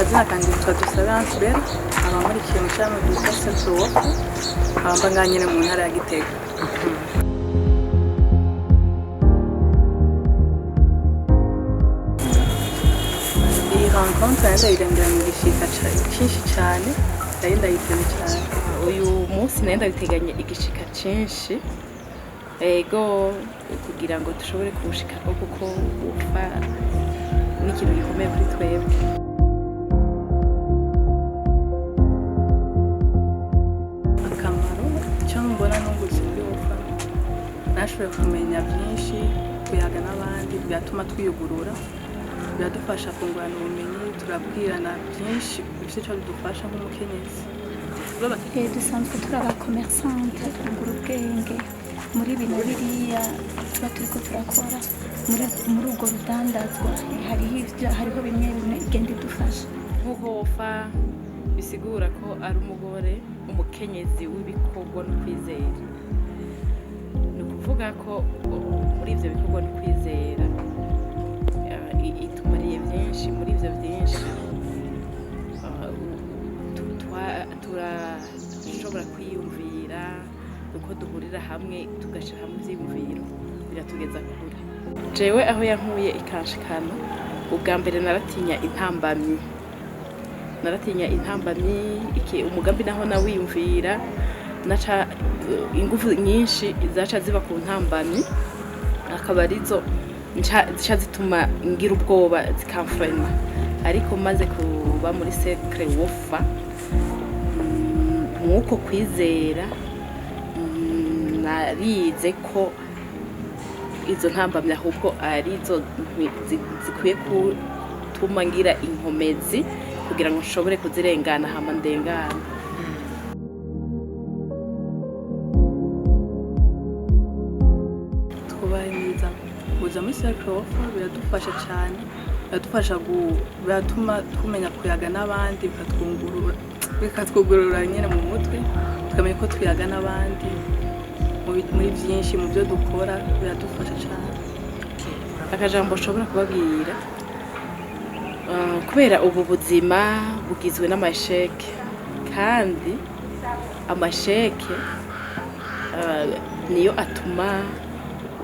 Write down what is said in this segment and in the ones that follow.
Akazina kanjye nitwa Mbere, abahurikiye mu cyama bita Ncuro WOFA, abamba nganyene mu ntara ya Gitega. Iyi rencontre ndayirengera mu gishika cyinshi cyane, ndayiteze cyane. Uyu munsi ndabiteganye igishika cyinshi. Ego kugira ngo dushobore kubushikako kuko WOFA ni ikintu gikomeye kuri twebwe. Akamaro cyangwa mbona n'ubuzima muri WOFA, nashoboye kumenya byinshi, kuyaga n'abandi, byatuma twiyugurura, biradufasha kungurana ubumenyi, turabwirana byinshi bifite bidufasha nk'umukenyezi. Dusanzwe turi abakomersante tugura ubwenge muri bino biriya tuba turiko turakora muri urwo rudandazwa, hariho bimwe igenda idufasha. Nk'uko WOFA bisigura ko ari umugore umukenyezi w'ibikorwa no kwizera, ni ukuvuga ko muri ivyo bikorwa no kwizera itumariye byinshi. Muri ivyo byinshi turashobora kwiyumvira uko duhurira hamwe tugashira hamwe ivyiyumviro biratugeza kure. Jewe aho yankuye ikanshikana, ubwa mbere naratinya intambamyi, umugambi naho nawiyumvira naca ingufu nyinshi zaca ziba ku ntambamyi, akaba arizo nca zituma ngira ubwoba zikamfrena. Ariko maze kuba muri cercle WOFA, mwuko kwizera narize ko izo ntambamyi ahubwo arizo zikwiye gutuma ngira inkomezi kugira ngo nshobore kuzirengana hama ndengana. Twubahiriza kuza muri cercle WOFA biradufasha cyane, biratuma tumenya kuyaga n'abandi, bikatwugurura nyine mu mutwe, tukamenya ko twiyaga n'abandi muri byinshi mu byo dukora, biradufasha cyane. Akajambo nshobora kubabwira, kubera ubu buzima bugizwe n'amasheke, kandi amasheke niyo atuma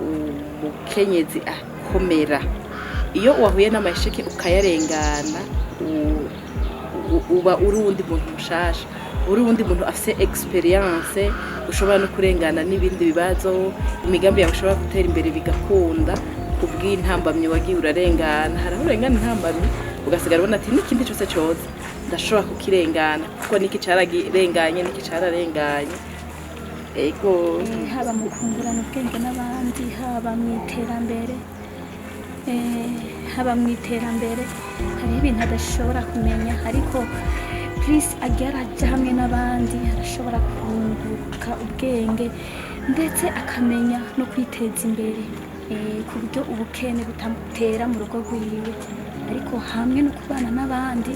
umukenyezi akomera. Iyo wahuye n'amasheke ukayarengana, uba uri uwundi muntu mushasha, uri uwundi muntu afise experience, ushobora no kurengana n'ibindi bibazo, imigambi yawe ushobora gutera imbere bigakunda kubw'intambamyi wagiye urarengana. Haraho urengana intambamyi ugasigara ubona ati n'ikindi cyose cyoza ndashobora kukirengana kuko niki cararenganye niki cararenganye. Ego haba mu kungurana ubwenge n'abandi, haba mu iterambere, hariho ibintu adashobora kumenya, ariko please ageraja hamwe n'abandi arashobora kunguka ubwenge ndetse akamenya no kwiteza imbere, ku buryo ubukene butamutera mu rugo rwiwe. Ariko hamwe no kubana n'abandi,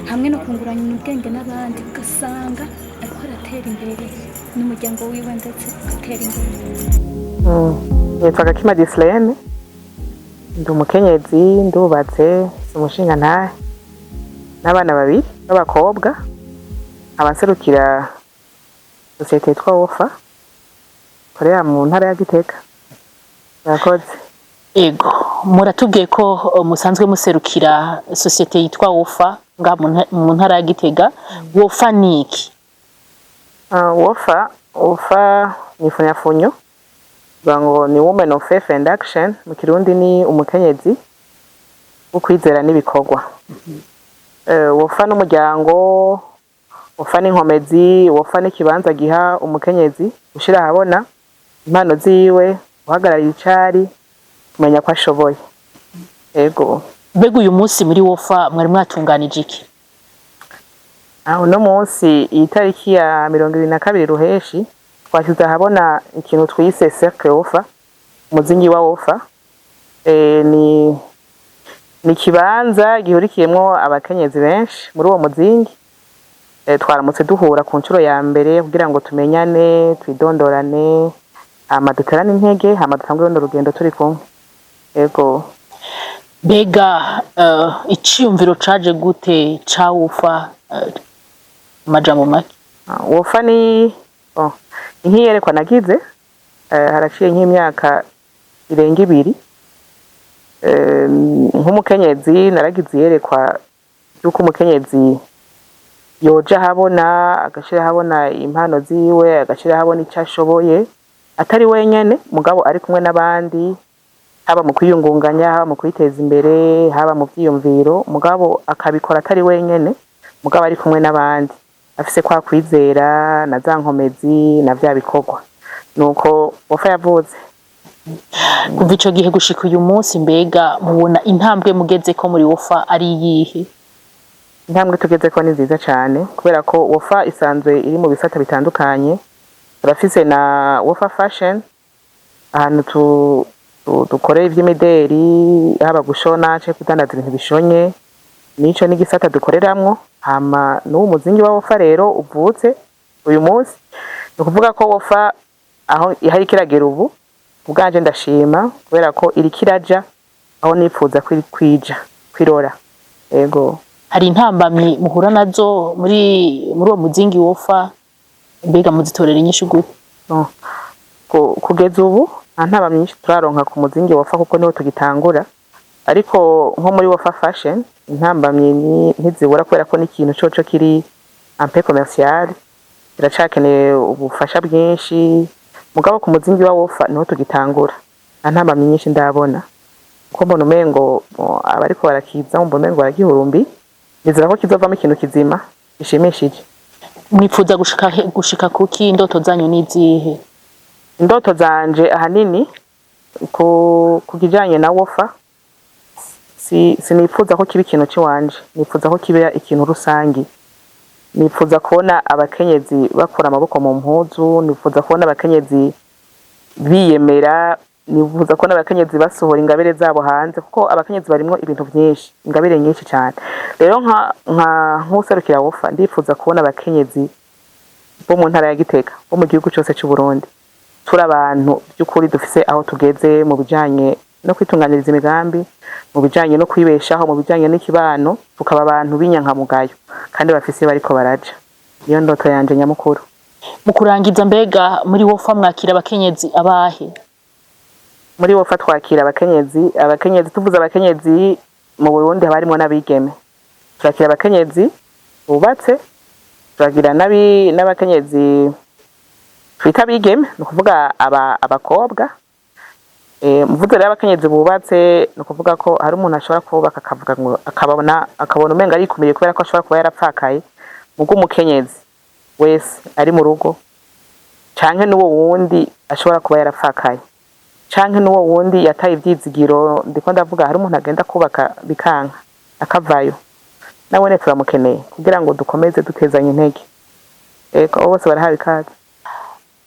hamwe no kungurana ubwenge n'abandi, ugasanga ariko aratera imbere n'umuryango wiwe ndetse agatera imbere. Nitwa Gislene, ndi umukenyezi, ndubatse, umushinga ntahe n'abana babiri b'abakobwa, abaserukira sosiyete yitwa WOFA korera mu ntara ya Gitega. Murakoze. Ego muratubwiye ko musanzwe muserukira sosiyete yitwa WOFA nga mu ntara ya Gitega. WOFA ni iki? WOFA ni funyafunyo ngo ni Women of Faith and Action, mu Kirundi ni umukenyezi ukwizera n'ibikorwa. WOFA n'umuryango, WOFA n'inkomezi, WOFA n'ikibanza giha umukenyezi ushira ahabona impano ziwe, uhagararira icari, kumenya ko ashoboye. Ego mbega uyu munsi muri WOFA mwari mwatunganije iki? Uno munsi itariki ya 22 Ruheshi twashyize ahabona ikintu twise cercle WOFA, umuzingi wa WOFA. Ni ikibanza gihurikiyemwo abakenyezi benshi muri uwo muzingi. Twaramutse duhura ku ncuro ya mbere kugira ngo tumenyane, twidondorane, duterane intege, dutangure n'urugendo turi kumwe. Ego Mbega iciyumviro caje gute ca wofa amajambo make? wofa ni nk'iyerekwa nagize haraciye nk'imyaka irenga 2 nk'umukenyezi naragize iyerekwa yuko umukenyezi yoja habona agashira habona impano ziwe agashira habona icyo ashoboye atari wenyene mugabo ari kumwe n'abandi haba mu kwiyungunganya haba mu kwiteza imbere haba mu vyiyumviro mugabo akabikora atari wenyene mugabo ari kumwe n'abandi afise kwa kwizera na za nkomezi na vya bikorwa nuko wofa yavuze. Kuva ico gihe gushika uyu munsi mbega mubona intambwe mugeze ko muri wofa ari yihe? Intambwe tugeze ko ni nziza cyane kubera ko wofa isanzwe iri mu bisata bitandukanye turafise na wofa fashion ahantu dukorera ivy'imideri haba gushona cyo kudandaza ibintu bishonye nico n'igisata dukoreramwo hama n'umuzingi wa wofa rero uvutse uyu munsi no kuvuga ko wofa aho ihari kiragera ubu ubwanje ndashima kubera ko iri kiraja aho nipfuza kwirora yego. Hari intambamyi muhura nazo muri uwo muzingi wofa mbega muzitorera inyishu gute? Kugeza ubu nta ntambamyi nyinshi turaronka ku muzingi wofa kuko niho tugitangura ariko nko muri wofa fashion intambamyi ntizibura kubera ko n'ikintu coco kiri un peu commercial kiracakeneye ubufasha bwinshi mugabo ku muzingi wa wofa niho tugitangura nta ntambamyi nyinshi ndabona kuko mbona umengo abariko barakiza mbona umengo baragihurumbi nizera ko kizovamo ikintu kizima gishimishije. Mwipfuza gushika kuki? Indoto zanyu nizihe? Indoto zanje ahanini kukijanye na wofa sinifuza ko kiba ikintu ciwanje nifuza ko kiba ikintu rusangi nifuza kubona abakenyezi bakora amaboko mu mpuzu nifuza kubona abakenyezi biyemera nifuza kubona abakenyezi basohora ingabire zabo hanze kuko abakenyezi barimwo ibintu byinshi ingabire nyinshi cyane rero nk'userukira wofa ndifuza kubona abakenyezi bo mu ntara ya Gitega bo mu gihugu cyose cy'u Burundi turi abantu by'ukuri dufise aho tugeze mu bijanye no kwitunganiriza imigambi mu bijanye no kwibeshaho mu bijanye n'ikibano tukaba abantu b'inyankamugayo kandi bafise bariko baraja iyo ndoto yanje nyamukuru. Mu kurangiza mbega muri wofa mwakira abakenyezi abahe? Muri wofa twakira abakenyezi tuvuze abakenyezi mu Burundi habarimo n'abigeme turakira abakenyezi bubatse turagira n'abakenyezi twita abigeme no kuvuga abakobwa muvuze rero abakenyezi bubatse no kuvuga ko hari umuntu ashobora kubaka akavuga ngo akabona umenga ari kumiriye kubera ko ashobora kuba yarapfakaye mugo umukenyezi wese ari mu rugo canke n'uwo wundi ashobora kuba yarapfakaye canke n'uwo wundi yataye ivyizigiro ndiko ndavuga hari umuntu agenda kubaka bikanka akavayo nabone turamukeneye kugira ngo dukomeze dutezanye intege eko bose barahawe ikaze.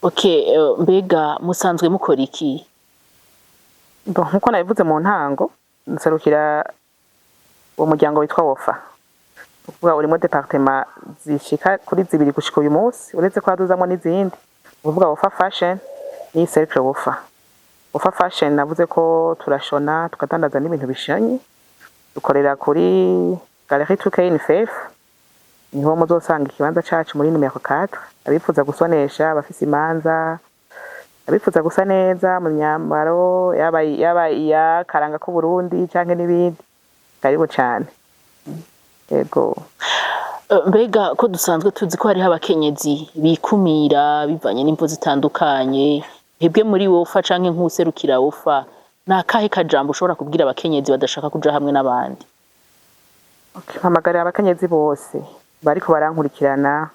Okay, mbega musanzwe mukora iki? Nkuko nabivuze mu ntango nserukira uwo muryango witwa wofa kuvuga urimo departement zishika kuri 2 gushika uyu munsi uretse ko haduzamo n'izindi kuvuga wofa fashion ni serukira wofa fashion navuze ko turashona tukadandaza n'ibintu bishanye dukorera kuri galerie Tukayin Fef niho muzosanga ikibanza cacu muri numero 4 abifuza gusonesha bafise imanza abifuza gusa neza mu myambaro yaba iya karanga ko Burundi canke n'ibindi karibu cyane yego. Mbega ko dusanzwe tuzi ko hari abakenyezi bikumira bivanye n'imvo zitandukanye hebwe muri wofa canke nk'userukira wofa nakahe kajambo ushobora kubwira abakenyezi badashaka kuja hamwe n'abandi? Mpamagarira abakenyezi bose bariko barankurikirana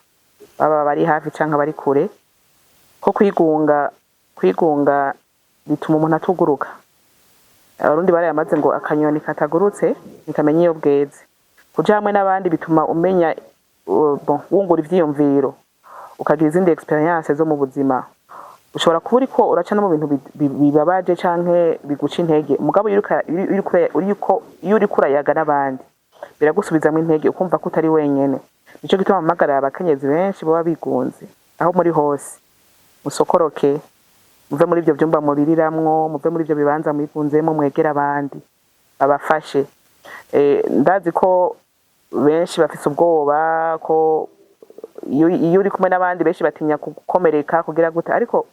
baba bari hafi canke bari kure ko kwigunga bituma umuntu atuguruka. Abarundi barayamaze ngo akanyoni katagurutse nikamenya iyo bweze. Kuja hamwe n'abandi bituma umenya wungura ivyiyumviro ukagira izindi experience zo mu buzima. Ushobora kuba uriko uraca no mu bintu bibabaje canke biguca intege mugabo iyo uriko urayaga n'abandi biragusubizamo intege ukumva ko utari wenyene. Nico gituma mpamagarira abakenyezi benshi baba bigunze aho muri hose musokoroke muve muri ibyo byumba muririramwo muve muri ibyo bibanza mwigunzemo mwegera abandi babafashe. Ndazi ko benshi bafise ubwoba ko iyo uri kumwe n'abandi benshi batinya gukomereka kugira gute, ariko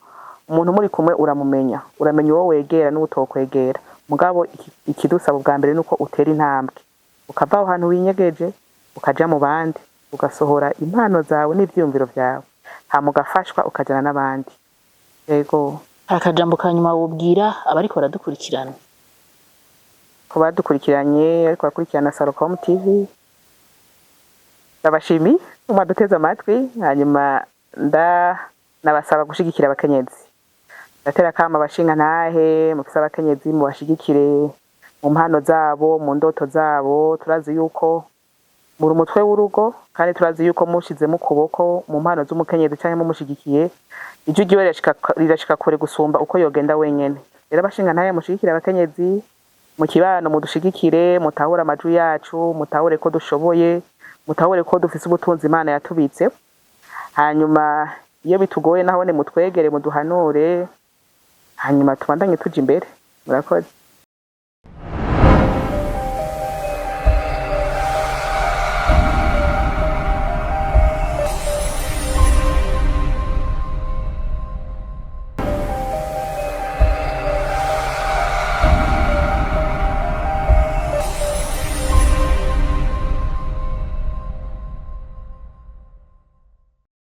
umuntu muri kumwe uramumenya uwo wegera n'utokwegera. Mugabo ikidusaba bwa mbere nuko utera intambwe ukava aho hantu winyegeje ukaja mu bandi ugasohora impano zawe n'ivyiyumviro vyawe, hama ugafashwa ukajana n'abandi. Yego. Akajambo kanyuma wobwira abariko baradukurikirana? Ku badukurikiranye ariko bakurikirana Salocom TV, ndabashimiye mwaduteze amatwi, hanyuma nabasaba gushigikira abakenyezi. Ndatera kama abashinga ntahe mufise abakenyezi mu bashigikire mu mpano zabo, mu ndoto zabo. Turazi yuko muri umutwe w'urugo, kandi turazi yuko mushizemo ukuboko mu mpano z'umukenyezi canke mumushigikiye, ijwi ryiwe rirashika kure gusumba uko yogenda wenyene. Rero abashinga ntahe mushigikire abakenyezi, mu kibano mudushigikire, mutahure amajwi yacu, mutahure ko dushoboye, mutahure ko dufise ubutunzi Imana yatubitse. Hanyuma iyo bitugoye nahone mutwegere muduhanure, hanyuma tubandanye tuja imbere. Murakoze.